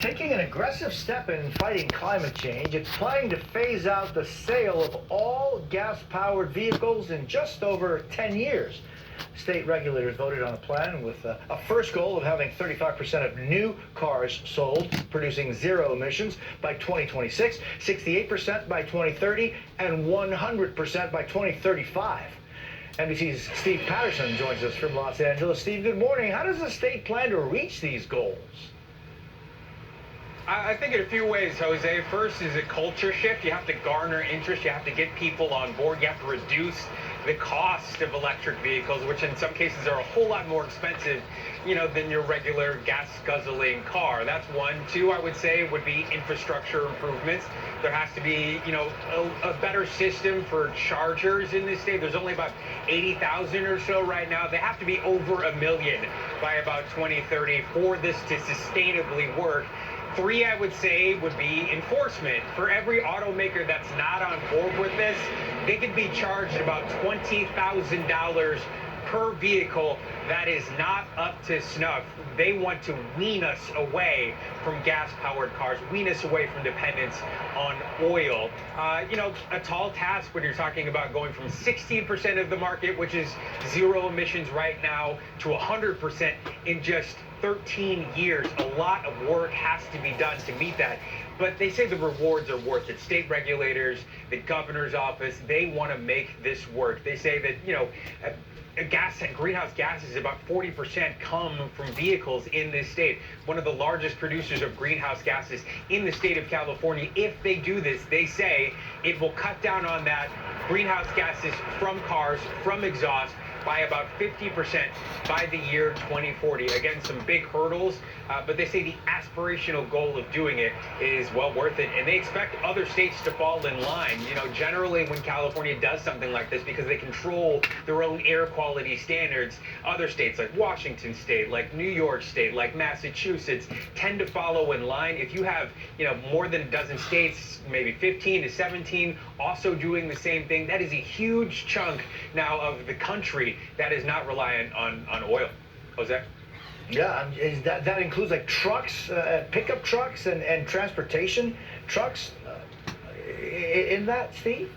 Taking an aggressive step in fighting climate change, it's planning to phase out the sale of all gas-powered vehicles in just over 10 years. State regulators voted on a plan with a first goal of having 35% of new cars sold producing zero emissions by 2026, 68% by 2030, and 100% by 2035. NBC's Steve Patterson joins us from Los Angeles. Steve, good morning. How does the state plan to reach these goals? I think in a few ways, Jose. First is a culture shift. You have to garner interest. You have to get people on board. You have to reduce the cost of electric vehicles, which in some cases are a whole lot more expensive, than your regular gas-guzzling car. That's one. Two, I would say, would be infrastructure improvements. There has to be, a better system for chargers in this state. There's only about 80,000 or so right now. They have to be over 1 million by about 2030 for this to sustainably work. Three, I would say, would be enforcement. For every automaker that's not on board with this, they could be charged about $20,000 per vehicle that is not up to snuff. They want to wean us away from gas-powered cars, wean us away from dependence on oil. A tall task when you're talking about going from 16% of the market, which is zero emissions right now, to 100% in just 13 years. A lot of work has to be done to meet that. But they say the rewards are worth it. State regulators, the governor's office, they want to make this work. They say that, greenhouse gases, about 40% come from vehicles in this state. One of the largest producers of greenhouse gases in the state of California. If they do this, they say it will cut down on that greenhouse gases from cars, from exhaust, by about 50% by the year 2040. Again, some big hurdles, but they say the aspirational goal of doing it is well worth it, and they expect other states to fall in line. Generally when California does something like this, because they control their own air quality standards, other states like Washington State, like New York State, like Massachusetts, tend to follow in line. If you have, more than a dozen states, maybe 15 to 17, also doing the same thing, that is a huge chunk now of the country that is not reliant on oil. Jose? Yeah, that includes like trucks, pickup trucks and transportation trucks in that, Steve?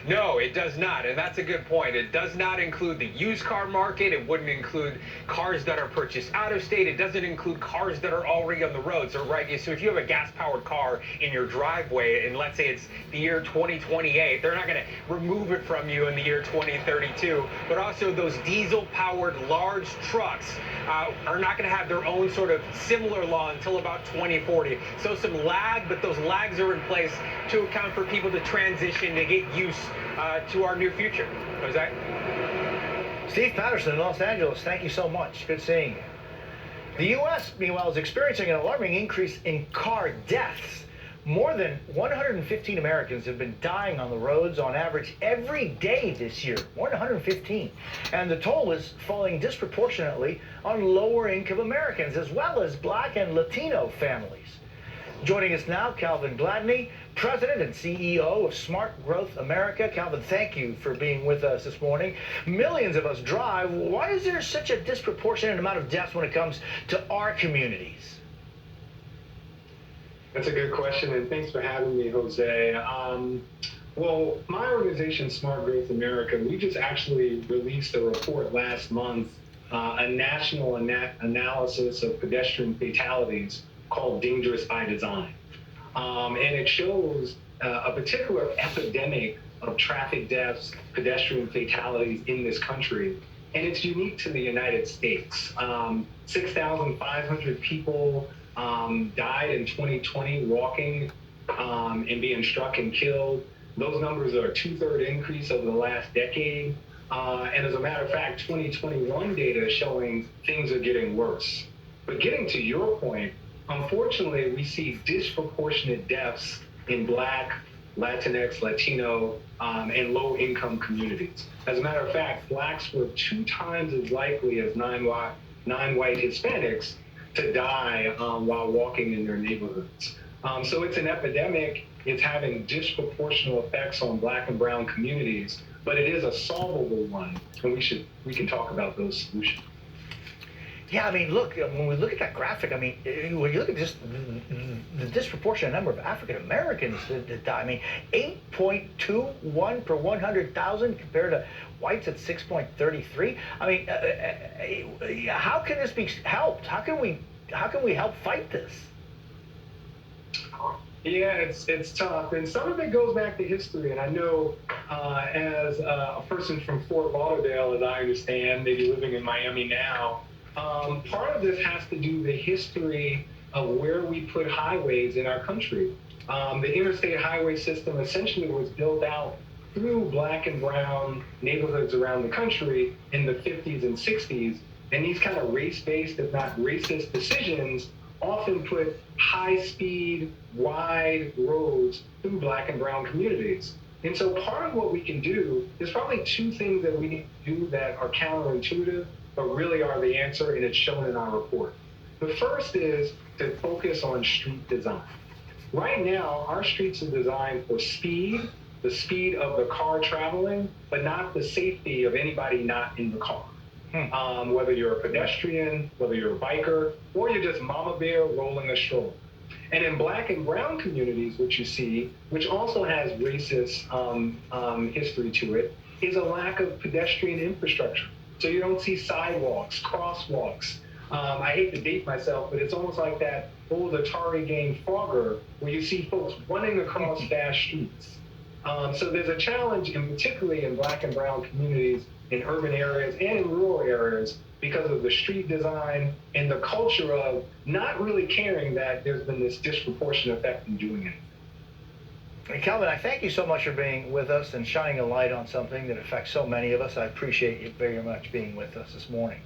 No, it does not, and that's a good point. It does not include the used car market. It wouldn't include cars that are purchased out of state. It doesn't include cars that are already on the road. So if you have a gas-powered car in your driveway, and let's say it's the year 2028, they're not going to remove it from you in the year 2032. But also those diesel-powered large trucks are not going to have their own sort of similar law until about 2040. So some lag, but those lags are in place to account for people to transition, to get used to our new future. Jose? Steve Patterson in Los Angeles, thank you so much. Good seeing you. The U.S., meanwhile, is experiencing an alarming increase in car deaths. More than 115 Americans have been dying on the roads on average every day this year. More than 115. And the toll is falling disproportionately on lower-income Americans, as well as Black and Latino families. Joining us now, Calvin Gladney, President and CEO of Smart Growth America. Calvin, thank you for being with us this morning. Millions of us drive. Why is there such a disproportionate amount of deaths when it comes to our communities? That's a good question, and thanks for having me, Jose. Well, my organization, Smart Growth America, we just actually released a report last month, a national analysis of pedestrian fatalities called Dangerous by Design. And it shows a particular epidemic of traffic deaths, pedestrian fatalities in this country. And it's unique to the United States. 6,500 people died in 2020 walking and being struck and killed. Those numbers are a 2/3 increase over the last decade. And as a matter of fact, 2021 data is showing things are getting worse. But getting to your point, unfortunately, we see disproportionate deaths in Black, Latinx, Latino, and low-income communities. As a matter of fact, Blacks were 2 times as likely as non-white Hispanics to die while walking in their neighborhoods. So it's an epidemic. It's having disproportionate effects on Black and brown communities, but it is a solvable one, and we can talk about those solutions. Yeah, I mean, look, when we look at that graphic, I mean, when you look at just the disproportionate number of African Americans that die, I mean, 8.21 per 100,000 compared to whites at 6.33. I mean, how can this be helped? How can we help fight this? Yeah, it's tough, and some of it goes back to history. And I know, as a person from Fort Lauderdale, as I understand, maybe living in Miami now, part of this has to do with the history of where we put highways in our country. The interstate highway system essentially was built out through black and brown neighborhoods around the country in the 50s and 60s, and these kind of race-based, if not racist, decisions often put high-speed, wide roads through black and brown communities. And so part of what we can do, there's probably two things that we need to do that are counterintuitive, but really are the answer, and it's shown in our report. The first is to focus on street design. Right now, our streets are designed for speed, the speed of the car traveling, but not the safety of anybody not in the car. Whether you're a pedestrian, whether you're a biker, or you're just mama bear rolling a stroller. And in black and brown communities, what you see, which also has racist history to it, is a lack of pedestrian infrastructure. So you don't see sidewalks, crosswalks. I hate to date myself, but it's almost like that old Atari game Frogger, where you see folks running across fast streets. So there's a challenge, and particularly in black and brown communities, in urban areas and in rural areas, because of the street design and the culture of not really caring that there's been this disproportionate effect in doing it. Hey, Kelvin, I thank you so much for being with us and shining a light on something that affects so many of us. I appreciate you very much being with us this morning.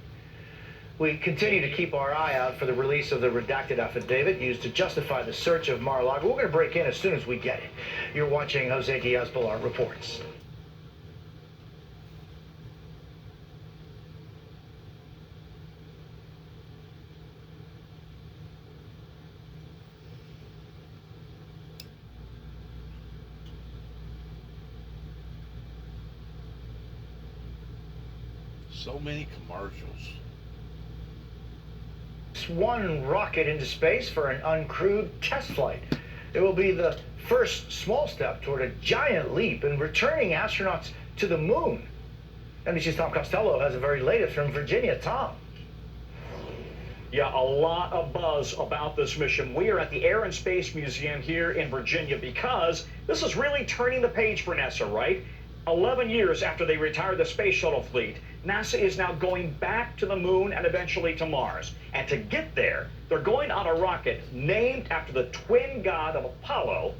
We continue to keep our eye out for the release of the redacted affidavit used to justify the search of Mar-a-Lago. We're going to break in as soon as we get it. You're watching Jose Diaz-Pilar Reports. So many commercials. One rocket into space for an uncrewed test flight. It will be the first small step toward a giant leap in returning astronauts to the moon. NBC's Tom Costello has the very latest from Virginia. Tom. Yeah, a lot of buzz about this mission. We are at the Air and Space Museum here in Virginia because this is really turning the page for NASA, right? 11 years after they retired the space shuttle fleet, NASA is now going back to the moon and eventually to Mars. And to get there, they're going on a rocket named after the twin god of Apollo,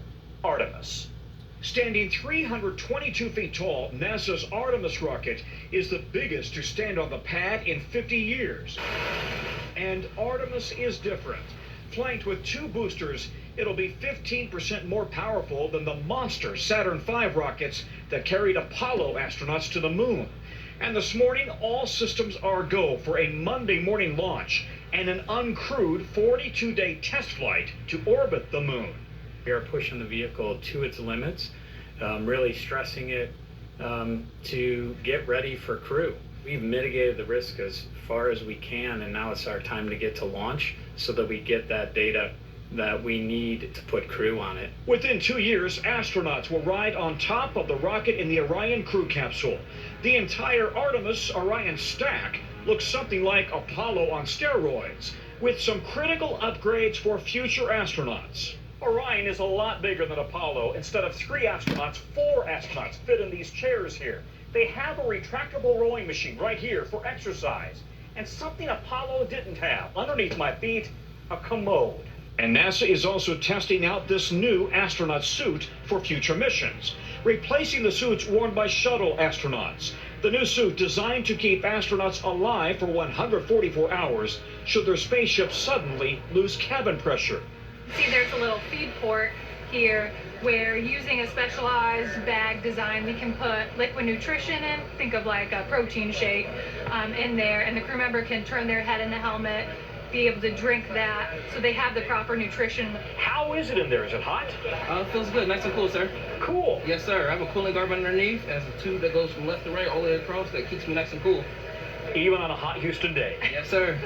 Artemis. Standing 322 feet tall, NASA's Artemis rocket is the biggest to stand on the pad in 50 years. And Artemis is different. Flanked with two boosters, it'll be 15% more powerful than the monster Saturn V rockets that carried Apollo astronauts to the moon. And this morning, all systems are go for a Monday morning launch and an uncrewed 42-day test flight to orbit the moon. We are pushing the vehicle to its limits, really stressing it to get ready for crew. We've mitigated the risk as far as we can, and now it's our time to get to launch so that we get that data that we need to put crew on it. Within 2 years, astronauts will ride on top of the rocket in the Orion crew capsule. The entire Artemis Orion stack looks something like Apollo on steroids, with some critical upgrades for future astronauts. Orion is a lot bigger than Apollo. Instead of 3 astronauts, 4 astronauts fit in these chairs here. They have a retractable rowing machine right here for exercise. And something Apollo didn't have, underneath my feet, a commode. And NASA is also testing out this new astronaut suit for future missions, replacing the suits worn by shuttle astronauts. The new suit designed to keep astronauts alive for 144 hours should their spaceship suddenly lose cabin pressure. See, there's a little feed port here where, using a specialized bag design, we can put liquid nutrition in, think of like a protein shake, in there, and the crew member can turn their head in the helmet, be able to drink that, so they have the proper nutrition. How is it in there? Is it hot? It feels good, nice and cool, sir. Cool. Yes, sir. I have a cooling guard underneath. It has a tube that goes from left to right all the way across that keeps me nice and cool. Even on a hot Houston day. Yes, sir.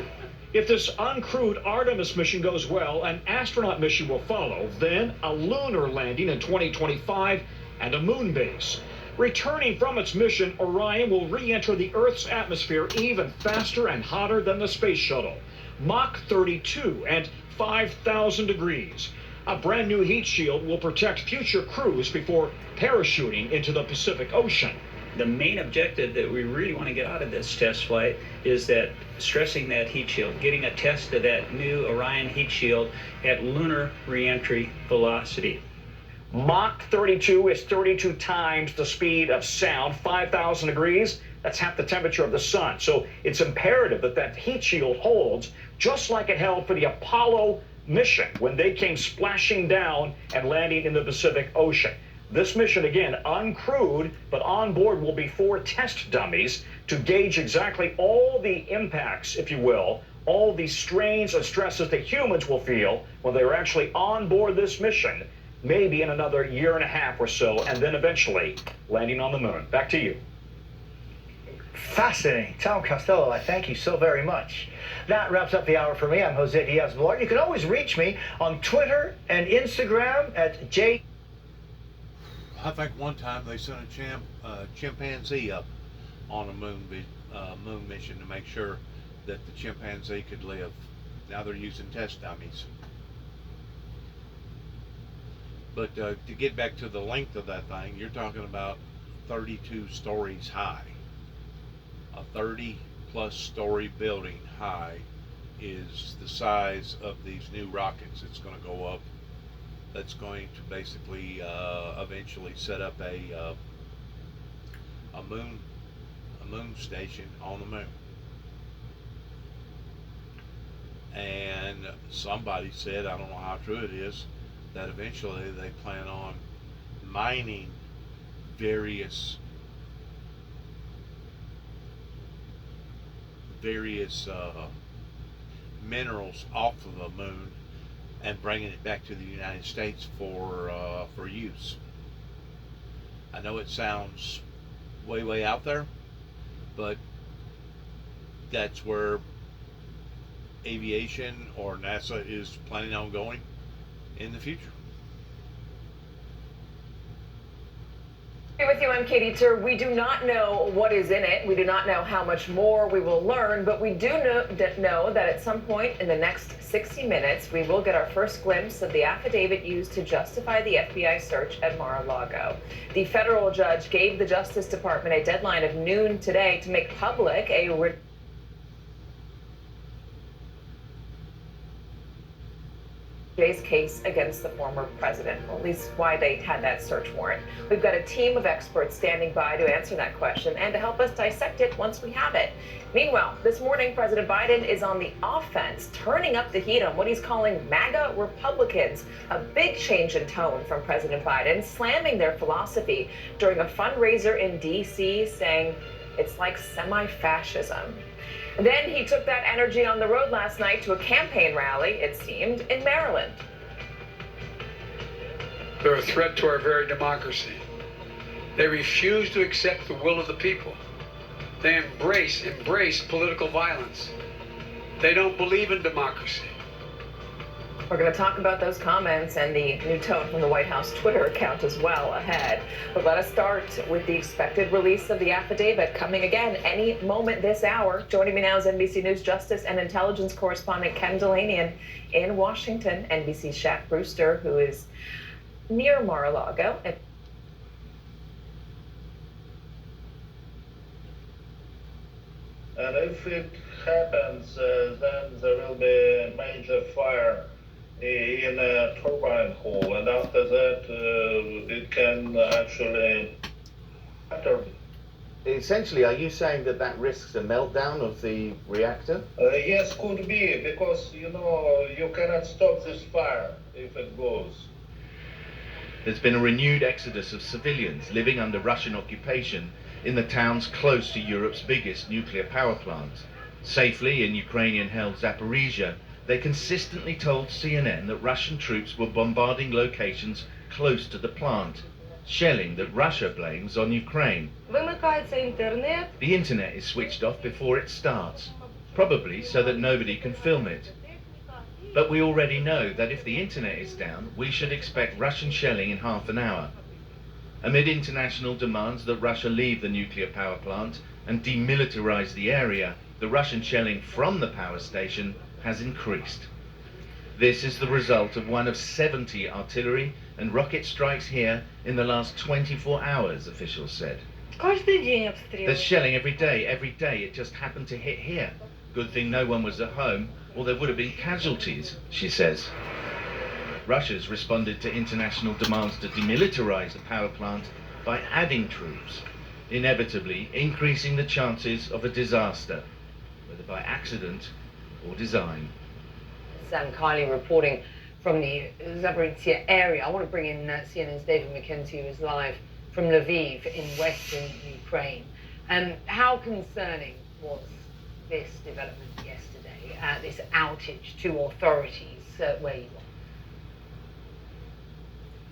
If this uncrewed Artemis mission goes well, an astronaut mission will follow, then a lunar landing in 2025 and a moon base. Returning from its mission, Orion will re-enter the Earth's atmosphere even faster and hotter than the space shuttle. Mach 32 and 5,000 degrees. A brand new heat shield will protect future crews before parachuting into the Pacific Ocean. The main objective that we really want to get out of this test flight is that stressing that heat shield, getting a test of that new Orion heat shield at lunar reentry velocity. Mach 32 is 32 times the speed of sound, 5,000 degrees. That's half the temperature of the sun. So it's imperative that that heat shield holds just like it held for the Apollo mission when they came splashing down and landing in the Pacific Ocean. This mission, again, uncrewed, but on board will be 4 test dummies to gauge exactly all the impacts, if you will, all the strains and stresses that humans will feel when they're actually on board this mission, maybe in another year and a half or so, and then eventually landing on the moon. Back to you. Fascinating. Tom Costello, I thank you so very much. That wraps up the hour for me. I'm Jose Diaz-Balart. You can always reach me on Twitter and Instagram at J. I think one time they sent a chimpanzee up on a moon mission to make sure that the chimpanzee could live. Now they're using test dummies. But to get back to the length of that thing, you're talking about 32 stories high. A 30-plus story building high is the size of these new rockets. It's going to go up. That's going to basically eventually set up a moon station on the moon. And somebody said, I don't know how true it is, that eventually they plan on mining various minerals off of the moon and bringing it back to the United States for use. I know it sounds way out there, but that's where aviation or NASA is planning on going in the future. Hey, with you, I'm Katie Tur. We do not know what is in it. We do not know how much more we will learn, but we do know that at some point in the next 60 minutes, we will get our first glimpse of the affidavit used to justify the FBI search at Mar-a-Lago. The federal judge gave the Justice Department a deadline of noon today to make public a Jay's case against the former president, or at least why they had that search warrant. We've got a team of experts standing by to answer that question and to help us dissect it once we have it. Meanwhile, this morning, President Biden is on the offense, turning up the heat on what he's calling MAGA Republicans. A big change in tone from President Biden, slamming their philosophy during a fundraiser in D.C., saying it's like semi-fascism. Then he took that energy on the road last night to a campaign rally, it seemed, in Maryland. They're a threat to our very democracy. They refuse to accept the will of the people. They embrace political violence. They don't believe in democracy. We're going to talk about those comments and the new tone from the White House Twitter account as well ahead. But let us start with the expected release of the affidavit coming again any moment this hour. Joining me now is NBC News Justice and Intelligence correspondent Ken Delanian in Washington, NBC's Shaq Brewster, who is near Mar-a-Lago. And if it happens, then there will be a major fire in a turbine hall, and after that it can actually after. Essentially, are you saying that that risks a meltdown of the reactor? Yes, could be, because you know you cannot stop this fire if it goes. There's been a renewed exodus of civilians living under Russian occupation in the towns close to Europe's biggest nuclear power plant. Safely in Ukrainian-held Zaporizhia, they consistently told CNN that Russian troops were bombarding locations close to the plant, shelling that Russia blames on Ukraine. Вимикається інтернет. The internet is switched off before it starts. probably so that nobody can film it. But we already know that if the internet is down, we should expect Russian shelling in half an hour. Amid international demands that Russia leave the nuclear power plant and demilitarize the area, the Russian shelling from the power station has increased. This is the result of one of 70 artillery and rocket strikes here in the last 24 hours, officials said. There's shelling every day. It just happened to hit here. Good thing no one was at home, or there would have been casualties, she says. Russia's responded to international demands to demilitarize the power plant by adding troops, inevitably increasing the chances of a disaster, whether by accident or design. Sam Kiley reporting from the Zaporizhzhia area. I want to bring in CNN's David McKenzie, who is live from Lviv in western Ukraine. How concerning was this development yesterday, this outage to authorities where you are?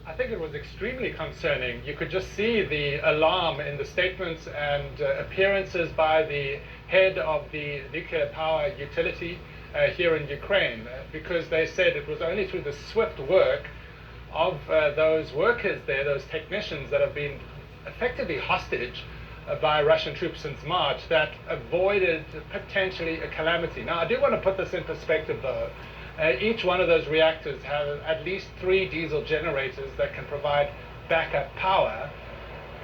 I think it was extremely concerning. You could just see the alarm in the statements and appearances by the head of the nuclear power utility here in Ukraine, because they said it was only through the swift work of those workers there, those technicians that have been effectively hostage by Russian troops since March, that avoided potentially a calamity. Now, I do want to put this in perspective, though. Each one of those reactors has at least 3 diesel generators that can provide backup power.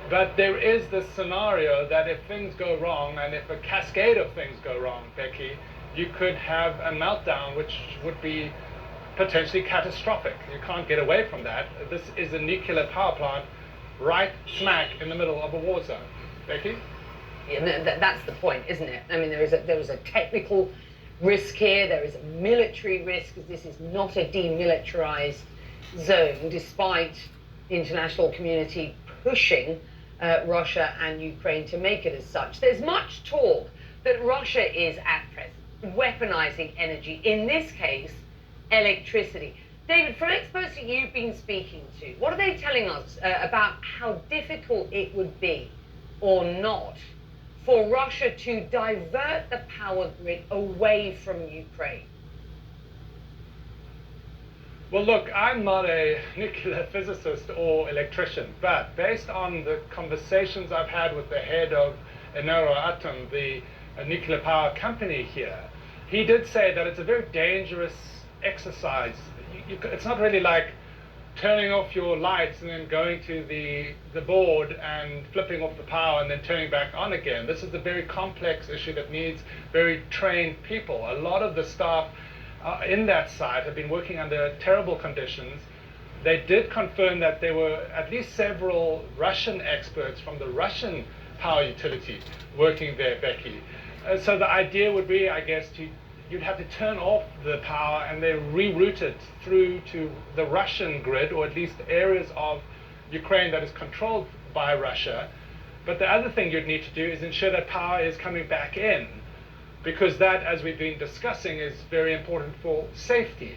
But there is this scenario that if things go wrong, and if a cascade of things go wrong, Becky, you could have a meltdown which would be potentially catastrophic. You can't get away from that. This is a nuclear power plant right smack in the middle of a war zone. Becky? Yeah, that's the point, isn't it? I mean, there is a technical risk here, there is a military risk, because this is not a demilitarized zone, despite the international community pushing Russia and Ukraine to make it as such. There's much talk that Russia is at present weaponizing energy, in this case, electricity. David, from experts that you've been speaking to, what are they telling us about how difficult it would be, or not, for Russia to divert the power grid away from Ukraine? Well, look, I'm not a nuclear physicist or electrician, but based on the conversations I've had with the head of Atom, the nuclear power company here, he did say that it's a very dangerous exercise. It's not really like turning off your lights and then going to the board and flipping off the power and then turning back on again. This is a very complex issue that needs very trained people. A lot of the staff in that site have been working under terrible conditions. They did confirm that there were at least several Russian experts from the Russian power utility working there, Becky. So the idea would be, I guess, you'd have to turn off the power and then reroute it through to the Russian grid, or at least areas of Ukraine that is controlled by Russia. But the other thing you'd need to do is ensure that power is coming back in, because that, as we've been discussing, is very important for safety.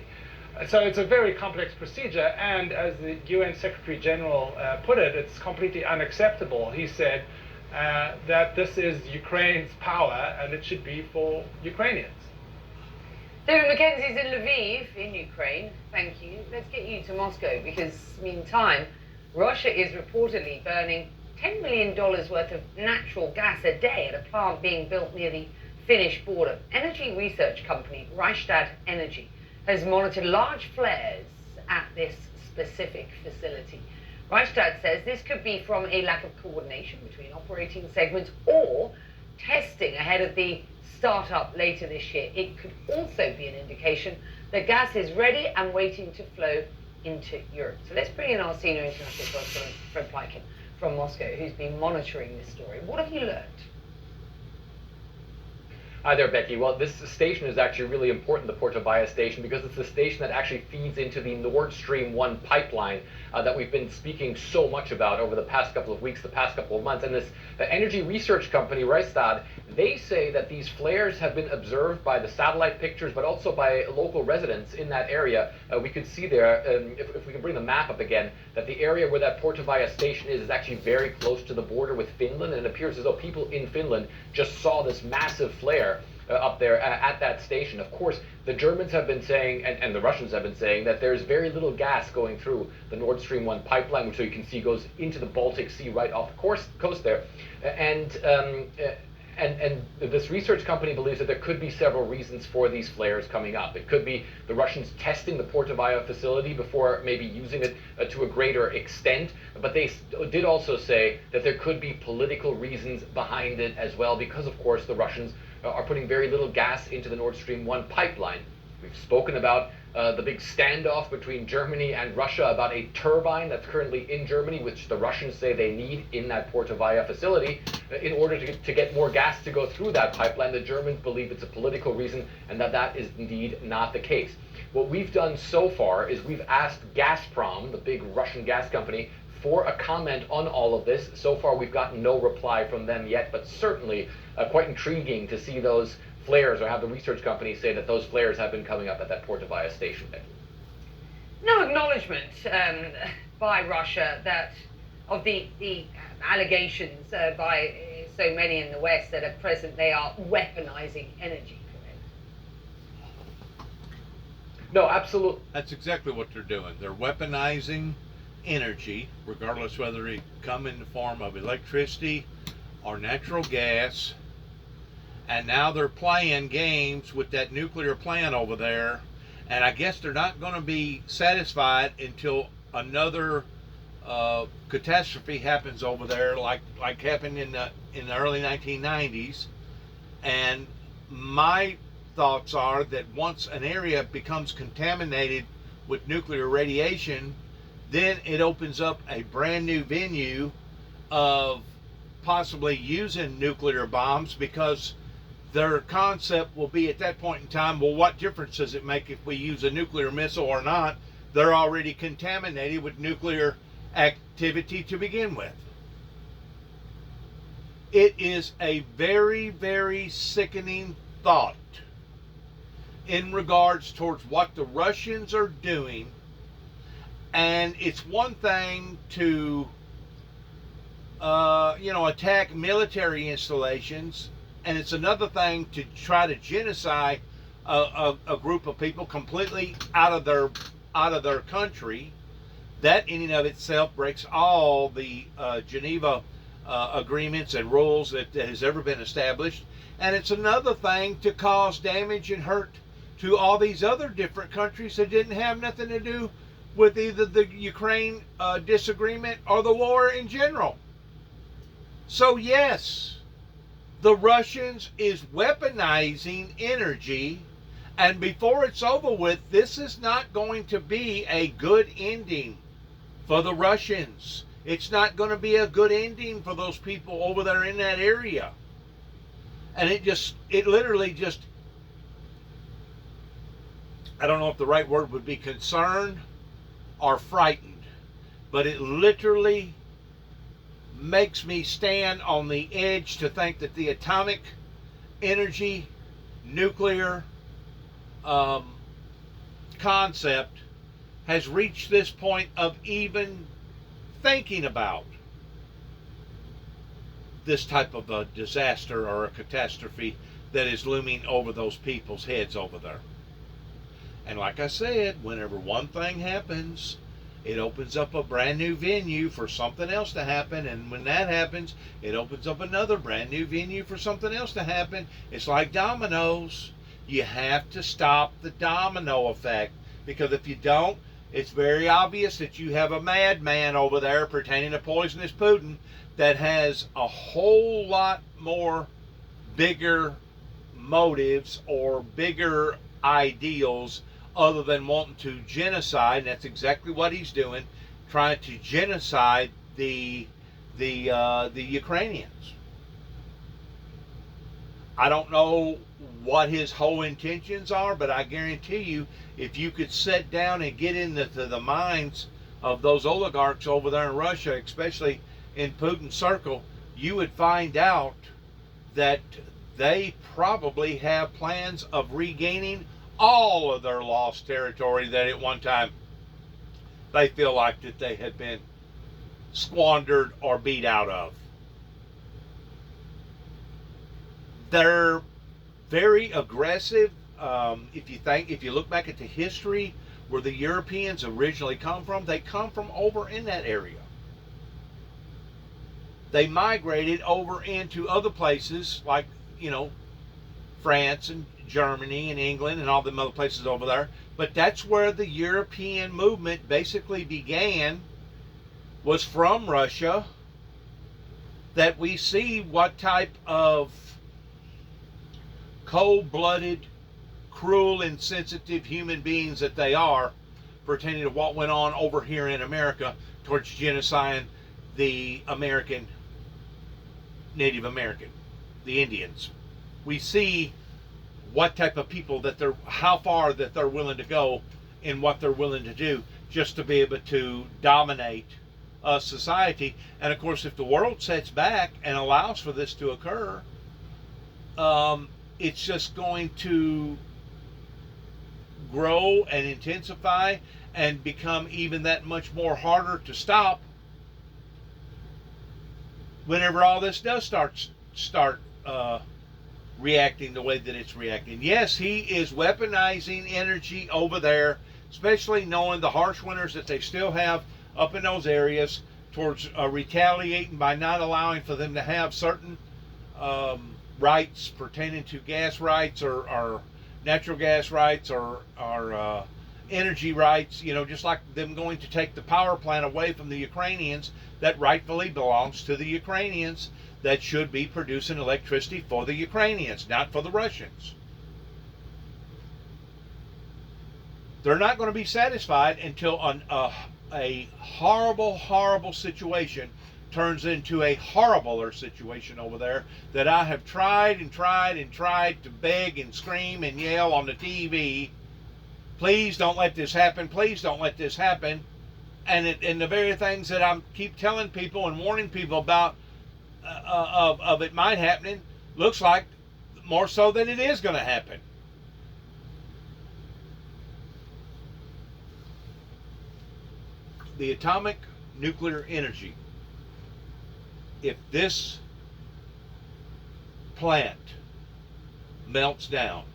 So it's a very complex procedure, and as the UN Secretary General put it, it's completely unacceptable. He said that this is Ukraine's power and it should be for Ukrainians. David McKenzie's in Lviv, in Ukraine. Thank you. Let's get you to Moscow, because meantime, Russia is reportedly burning $10 million worth of natural gas a day at a plant being built near the Finnish border. Energy research company Rystad Energy has monitored large flares at this specific facility. Rystad says this could be from a lack of coordination between operating segments or testing ahead of the startup later this year. It could also be an indication that gas is ready and waiting to flow into Europe. So let's bring in our senior international correspondent, Fred Plykin from Moscow, who's been monitoring this story. What have you learned? Hi there, Becky. Well, this station is actually really important, the Portovaya station, because it's the station that actually feeds into the Nord Stream 1 pipeline that we've been speaking so much about over the past couple of weeks, the past couple of months. And this energy research company, Rystad, they say that these flares have been observed by the satellite pictures, but also by local residents in that area. We could see there, if we can bring the map up again, that the area where that Portovaya station is actually very close to the border with Finland, and it appears as though people in Finland just saw this massive flare. up there at that station. Of course, the Germans have been saying, and the Russians have been saying, that there's very little gas going through the Nord Stream 1 pipeline, which, so you can see, goes into the Baltic Sea right off the coast there. And this research company believes that there could be several reasons for these flares coming up. It could be the Russians testing the Portovaya facility before maybe using it to a greater extent. But they did also say that there could be political reasons behind it as well, because, of course, the Russians are putting very little gas into the Nord Stream 1 pipeline. We've spoken about the big standoff between Germany and Russia about a turbine that's currently in Germany, which the Russians say they need in that Portovaya facility in order to get more gas to go through that pipeline. The Germans believe it's a political reason, and that is indeed not the case. What we've done so far is we've asked Gazprom, the big Russian gas company, for a comment on all of this. So far, we've gotten no reply from them yet, but certainly quite intriguing to see those flares, or have the research companies say that those flares have been coming up at that Portovaya station. No acknowledgement by Russia that of the allegations by so many in the West that at present they are weaponizing energy. No, absolutely. That's exactly what they're doing. They're weaponizing energy, regardless whether it come in the form of electricity or natural gas. And now they're playing games with that nuclear plant over there. And I guess they're not going to be satisfied until another catastrophe happens over there, like happened in the early 1990s. And my thoughts are that once an area becomes contaminated with nuclear radiation, then it opens up a brand new venue of possibly using nuclear bombs, because their concept will be at that point in time, well, what difference does it make if we use a nuclear missile or not? They're already contaminated with nuclear activity to begin with. It is a very, very sickening thought in regards towards what the Russians are doing. And it's one thing to, attack military installations, and it's another thing to try to genocide a group of people completely out of their country. That in and of itself breaks all the Geneva agreements and rules that has ever been established. And it's another thing to cause damage and hurt to all these other different countries that didn't have nothing to do with either the Ukraine disagreement or the war in general. So yes, the Russians is weaponizing energy, and before it's over with, this is not going to be a good ending for the Russians. It's not going to be a good ending for those people over there in that area. And it literally just, I don't know if the right word would be concerned or frightened, but it literally makes me stand on the edge to think that the atomic energy nuclear concept has reached this point of even thinking about this type of a disaster or a catastrophe that is looming over those people's heads over there. And like I said, whenever one thing happens, it opens up a brand new venue for something else to happen. And when that happens, it opens up another brand new venue for something else to happen. It's like dominoes. You have to stop the domino effect, because if you don't, it's very obvious that you have a madman over there pertaining to poisonous Putin that has a whole lot more bigger motives or bigger ideals other than wanting to genocide. And that's exactly what he's doing, trying to genocide the Ukrainians. I don't know what his whole intentions are, but I guarantee you, if you could sit down and get into the minds of those oligarchs over there in Russia, especially in Putin's circle, you would find out that they probably have plans of regaining all of their lost territory that at one time they feel like that they had been squandered or beat out of. Their very aggressive. If you look back at the history where the Europeans originally come from, they come from over in that area. They migrated over into other places like, France and Germany and England and all them other places over there. But that's where the European movement basically began, was from Russia, that we see what type of cold-blooded, cruel, insensitive human beings that they are, pertaining to what went on over here in America towards genociding the Native American, the Indians. We see what type of people how far that they're willing to go and what they're willing to do just to be able to dominate a society. And of course, if the world sets back and allows for this to occur, it's just going to grow and intensify and become even that much more harder to stop whenever all this does start reacting the way that it's reacting. Yes, he is weaponizing energy over there, especially knowing the harsh winters that they still have up in those areas, towards retaliating by not allowing for them to have certain rights pertaining to gas rights or natural gas rights or energy rights, just like them going to take the power plant away from the Ukrainians that rightfully belongs to the Ukrainians, that should be producing electricity for the Ukrainians, not for the Russians. They're not going to be satisfied until a horrible, horrible situation turns into a horribler situation over there, that I have tried and tried and tried to beg and scream and yell on the TV, please don't let this happen, please don't let this happen. And the very things that I keep telling people and warning people about of it might happening, looks like more so than it is going to happen. The atomic nuclear energy, if this plant melts down,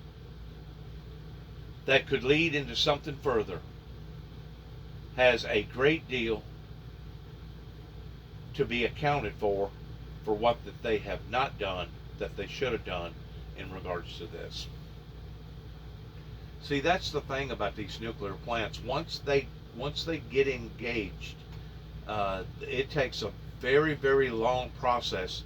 that could lead into something further, has a great deal to be accounted for what that they have not done that they should have done in regards to this. See, that's the thing about these nuclear plants. Once they get engaged, it takes a very, very long process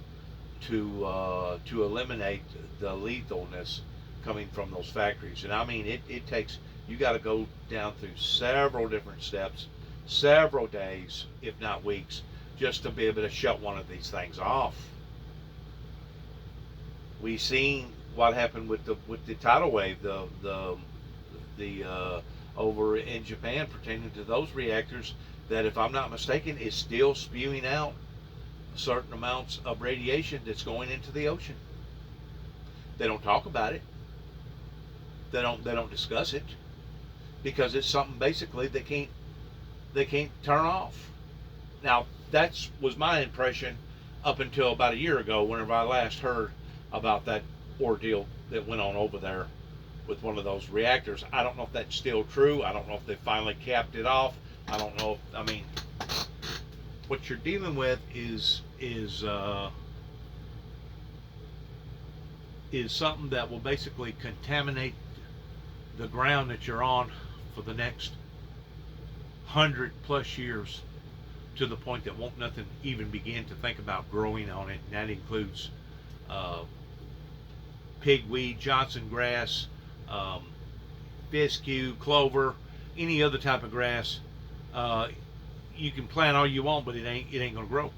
to eliminate the lethalness coming from those factories. And I mean, it takes, you got to go down through several different steps, several days, if not weeks, just to be able to shut one of these things off. We've seen what happened with the tidal wave, the over in Japan pertaining to those reactors, that if I'm not mistaken is still spewing out certain amounts of radiation that's going into the ocean. They don't talk about it. They don't discuss it, because it's something basically they can't turn off. Now, that was my impression up until about a year ago, whenever I last heard about that ordeal that went on over there with one of those reactors. I don't know if that's still true. I don't know if they finally capped it off. I don't know. I mean, what you're dealing with is something that will basically contaminate the ground that you're on for the next 100+ years, to the point that won't nothing even begin to think about growing on it. And that includes pigweed, Johnson grass, fescue, clover, any other type of grass. You can plant all you want, but it ain't gonna grow.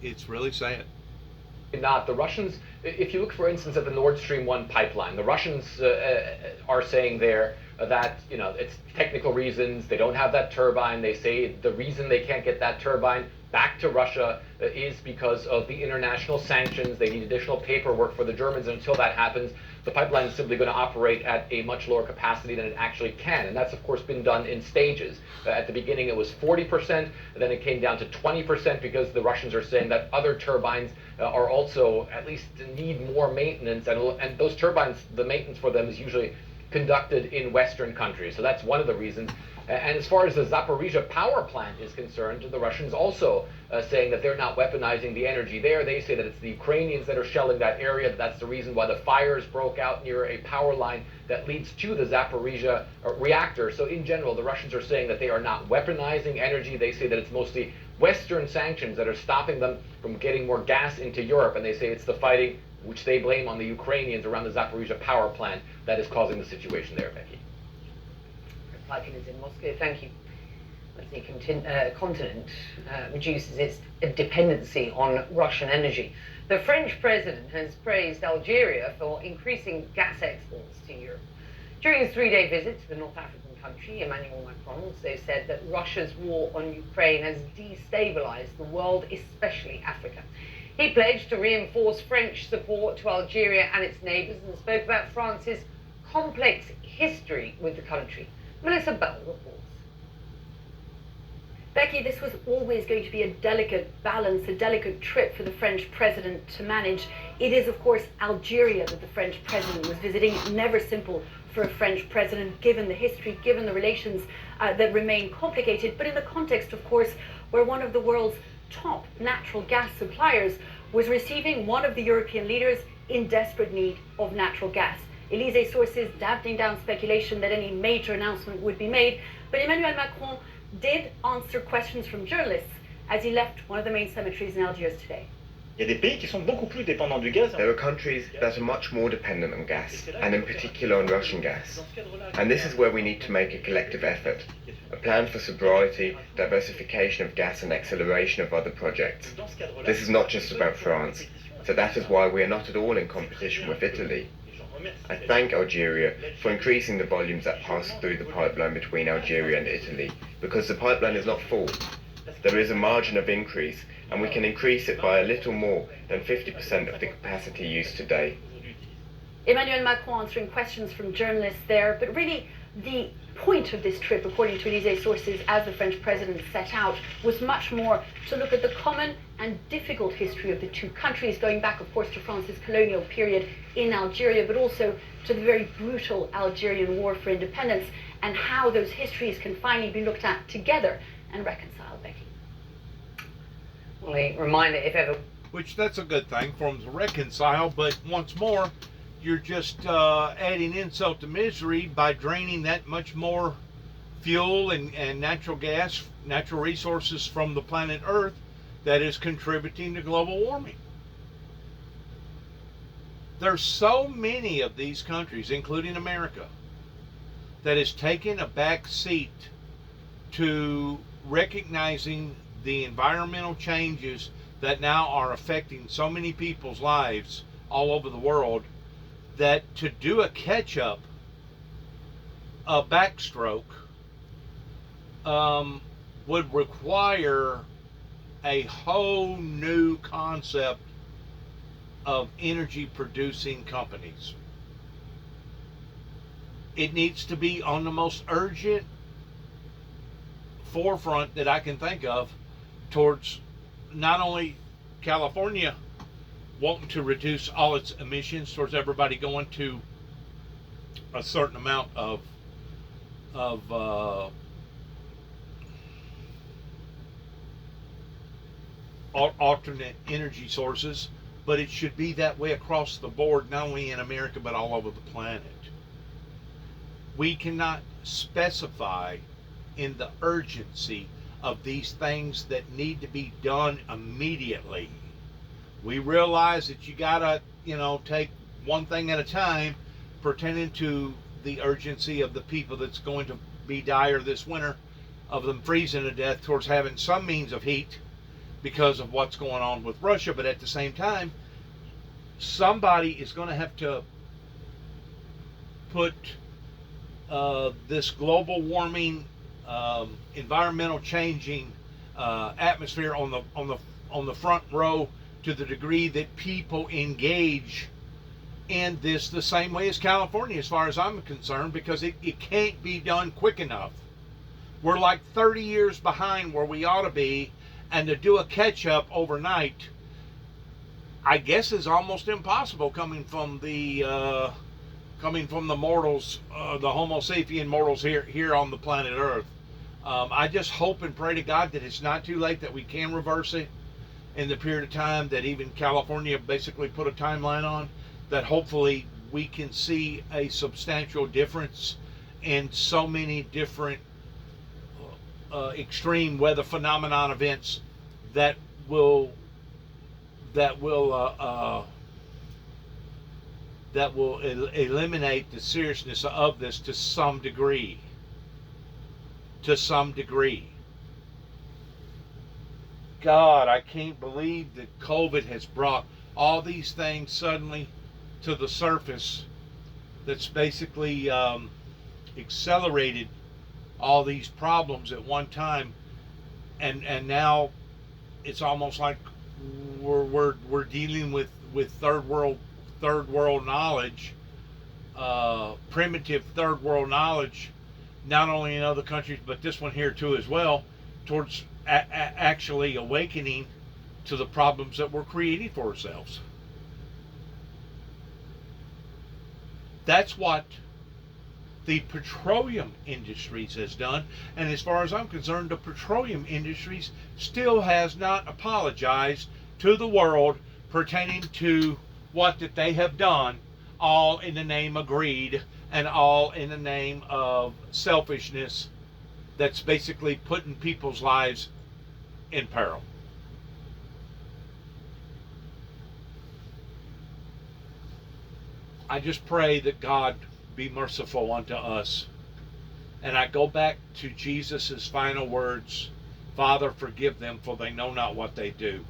It's really sad. Not the Russians. If you look, for instance, at the Nord Stream 1 pipeline, the Russians are saying there that it's technical reasons. They don't have that turbine. They say the reason they can't get that turbine back to Russia is because of the international sanctions. They need additional paperwork for the Germans, and until that happens, the pipeline is simply going to operate at a much lower capacity than it actually can. And that's, of course, been done in stages. At the beginning, it was 40%, then it came down to 20% because the Russians are saying that other turbines are also at least need more maintenance. And those turbines, the maintenance for them is usually conducted in Western countries. So that's one of the reasons. And as far as the Zaporizhzhia power plant is concerned, the Russians also saying that they're not weaponizing the energy there. They say that it's the Ukrainians that are shelling that area. That's the reason why the fires broke out near a power line that leads to the Zaporizhzhia reactor. So in general, the Russians are saying that they are not weaponizing energy. They say that it's mostly Western sanctions that are stopping them from getting more gas into Europe. And they say it's the fighting, which they blame on the Ukrainians around the Zaporizhzhia power plant, that is causing the situation there, Becky. Republican is in Moscow. Thank you. As the continent reduces its dependency on Russian energy, the French president has praised Algeria for increasing gas exports to Europe. During his 3-day visit to the North African country, Emmanuel Macron also said that Russia's war on Ukraine has destabilized the world, especially Africa. He pledged to reinforce French support to Algeria and its neighbors and spoke about France's complex history with the country. Melissa Bell reports. Becky, this was always going to be a delicate balance, a delicate trip for the French president to manage. It is, of course, Algeria that the French president was visiting. Never simple for a French president, given the history, given the relations that remain complicated, but in the context, of course, where one of the world's top natural gas suppliers was receiving one of the European leaders in desperate need of natural gas. Élysée sources dampening down speculation that any major announcement would be made, but Emmanuel Macron did answer questions from journalists as he left one of the main cemeteries in Algiers today. There are countries that are much more dependent on gas, and in particular on Russian gas. And this is where we need to make a collective effort, a plan for sobriety, diversification of gas and acceleration of other projects. This is not just about France, so that is why we are not at all in competition with Italy. I thank Algeria for increasing the volumes that pass through the pipeline between Algeria and Italy, because the pipeline is not full. There is a margin of increase, and we can increase it by a little more than 50% of the capacity used today. Emmanuel Macron answering questions from journalists there, but really the point of this trip, according to Élysée sources, as the French president set out, was much more to look at the common and difficult history of the two countries, going back, of course, to France's colonial period in Algeria, but also to the very brutal Algerian war for independence, and how those histories can finally be looked at together and reconciled, Becky. Well, a reminder, if ever... Which, that's a good thing for them to reconcile, but once more, you're just adding insult to misery by draining that much more fuel and natural gas, natural resources from the planet Earth that is contributing to global warming. There's so many of these countries, including America, that has taken a back seat to recognizing the environmental changes that now are affecting so many people's lives all over the world, that to do a catch-up, a backstroke, would require a whole new concept of energy producing companies. It needs to be on the most urgent forefront that I can think of towards not only California wanting to reduce all its emissions, towards everybody going to a certain amount of alternate energy sources, but it should be that way across the board, not only in America but all over the planet. We cannot specify in the urgency of these things that need to be done immediately. We realize that you gotta, take one thing at a time, pertaining to the urgency of the people that's going to be dire this winter, of them freezing to death, towards having some means of heat because of what's going on with Russia. But at the same time, somebody is going to have to put this global warming, environmental changing atmosphere on the front row to the degree that people engage in this the same way as California, as far as I'm concerned, because it can't be done quick enough. We're like 30 years behind where we ought to be, and to do a catch-up overnight, I guess, is almost impossible coming from the mortals, the Homo sapien mortals here on the planet Earth. I just hope and pray to God that it's not too late, that we can reverse it in the period of time that even California basically put a timeline on, that hopefully we can see a substantial difference in so many different extreme weather phenomenon events that will eliminate the seriousness of this to some degree. God, I can't believe that COVID has brought all these things suddenly to the surface, that's basically accelerated all these problems at one time, and now it's almost like we're dealing with third world knowledge, primitive third world knowledge, not only in other countries but this one here too as well, towards actually awakening to the problems that we're creating for ourselves. That's what the petroleum industries has done, and as far as I'm concerned, the petroleum industries still has not apologized to the world pertaining to what that they have done, all in the name of greed and all in the name of selfishness, that's basically putting people's lives in peril. I just pray that God be merciful unto us. And I go back to Jesus' final words, Father, forgive them, for they know not what they do.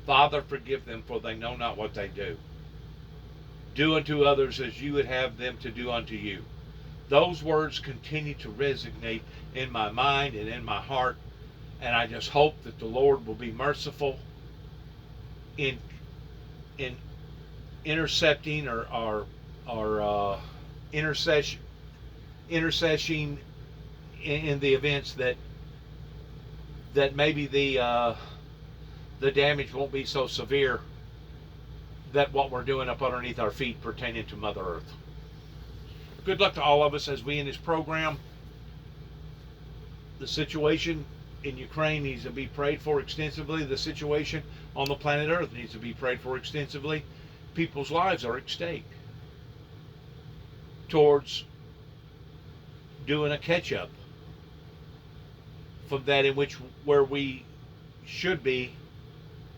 Father, forgive them, for they know not what they do. Do unto others as you would have them to do unto you. Those words continue to resonate in my mind and in my heart, and I just hope that the Lord will be merciful in intercepting or intercession in the events that maybe the damage won't be so severe that what we're doing up underneath our feet pertaining to Mother Earth. Good luck to all of us as we end this program. The situation in Ukraine needs to be prayed for extensively. The situation on the planet Earth needs to be prayed for extensively. People's lives are at stake towards doing a catch-up from that in which where we should be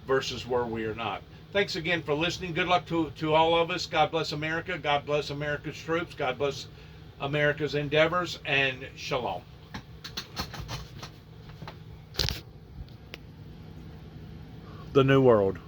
versus where we are not. Thanks again for listening. Good luck to all of us. God bless America. God bless America's troops. God bless America's endeavors, and shalom. The New World.